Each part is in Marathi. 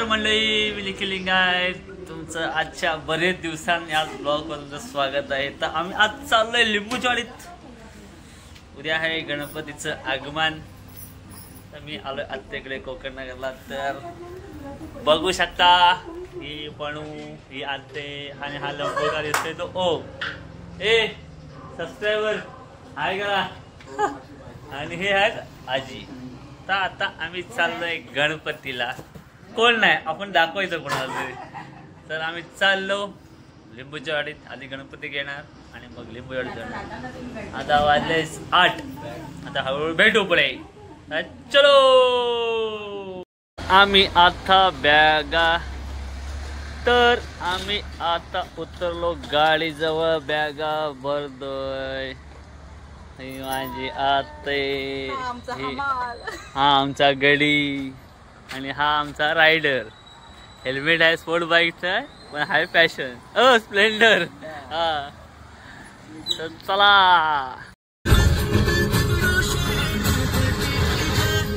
नमस्कार मंडळी, मी निखिल लिंगायत तुमचं आजच्या बरेच दिवसांनी आज ब्लॉगवरून स्वागत आहे. तर आम्ही आज चाललोय लिंबूचवाडीत. उद्या आहे गणपतीचं आगमन. तर मी आलोय आत्याकडे कोकण नगरला. तर बघू शकता ही पणू, ही आत्ते आणि हा लंबोदर दिसतोय तो ओ ए सबस्क्रायबर हाय करा. आणि हे आहेत आजी. तर आता आम्ही चाललोय गणपतीला. कोण नाही, आपण दाखवायचं कोणाला तरी. तर आम्ही चाललो लिंबूचवाडीत. आधी गणपती घेणार आणि मग लिंबूचवाडीत जाणार. आता वाजले 8. आता हळूहळू भेटू पुढे. चलो आम्ही आता बॅगा. तर आम्ही आता उतरलो गाडीजवळ. बॅगा भरतोय. माझी आते, हा आमचा गडी आणि हा आमचा रायडर. हेल्मेट आहे स्पोर्ट बाईकचा, पण हाय फॅशन. स्प्लेंडर. हा तर चला.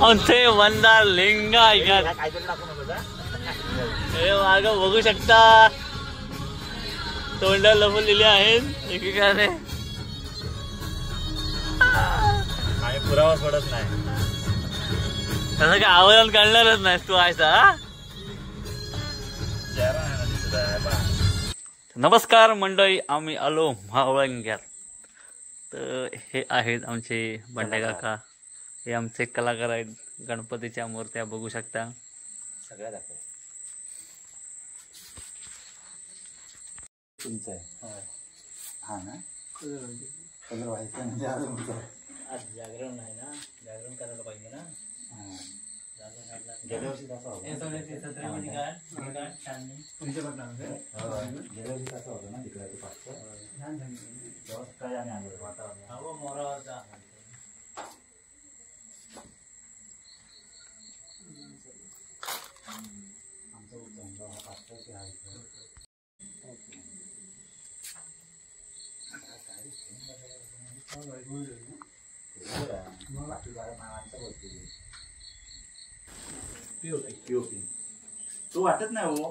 आमचे वंदार लिंगा हे माग बघू शकता. तोंडा लपून दिले आहेत एकेकाने. पुरावा सोडत नाही. तसं काय आवाज काढणारच नाही तू आहेसा. नमस्कार मंडळी, आम्ही आलो मावळंग्यात. तर हे आहेत आमचे बंडे काका. हे आमचे कलाकार आहेत. गणपतीच्या मूर्त्या बघू शकता. सगळ्या दाखव. तुमचं आहे हा ना. कलर व्हायचं म्हणजे आज जागरण आहे ना, जागरण करायला पाहिजे ना. गेल्या वर्षी कसं होतं, गेल्या वर्षी कसं होतं ना तिकडे ते पाच काय आणि आलं वातावरण मोरावरचा. आमचं उत्तम पाचशे आहे. तो वाटत नाही हो.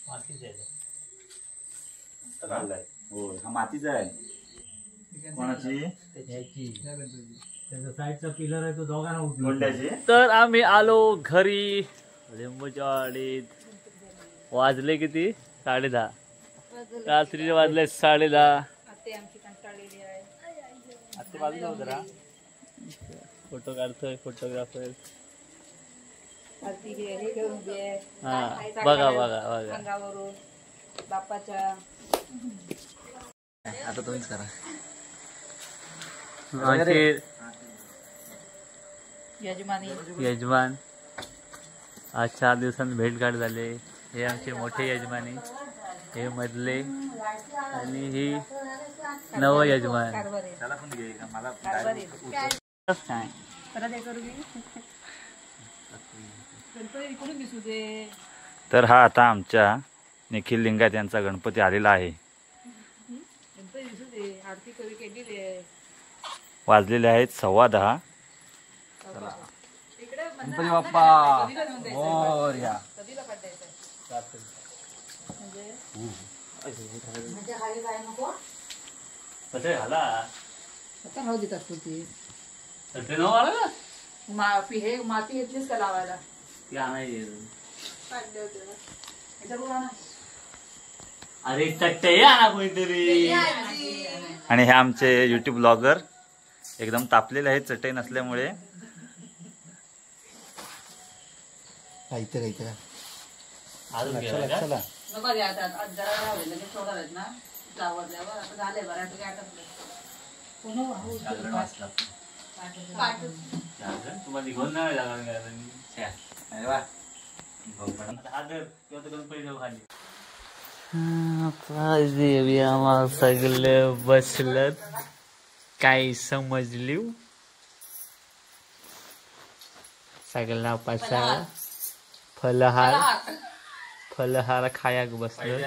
मातीचा आहे हो. हा मातीचा आहे. कोणाची? त्याचा साईडचा पिलर आहे तो दोघांना उचलून. तर आम्ही आलो घरी लिंबूचवाडीत. वाजले किती? 10:30. रात्री वाजले 10:30. आत्ते बाजूला जरा फोटो काढतोय फोटोग्राफर. हा बघा बघा बघा बाप्पाच्या. आता तुम्हीच करा. यजमान आज 4 दिवसांनी भेट गाठ झाले. हे आमचे मोठे यजमानी, हे मधले आणि ही नव यजमान. तर हा आता आमच्या निखिल लिंगायत यांचा गणपती आलेला आहे. वाजलेले आहेत 10:15. गणपती बाप्पा मोरया. माती घेतलीस का लावायला? अरे चट्टे आणा कोणीतरी. आणि हे आमचे युट्यूब ब्लॉगर एकदम तापलेले आहेत चटई नसल्यामुळे. सगळे बसलं. काही समजली सगळ्यांना पसार फलहार खायाक बसलं.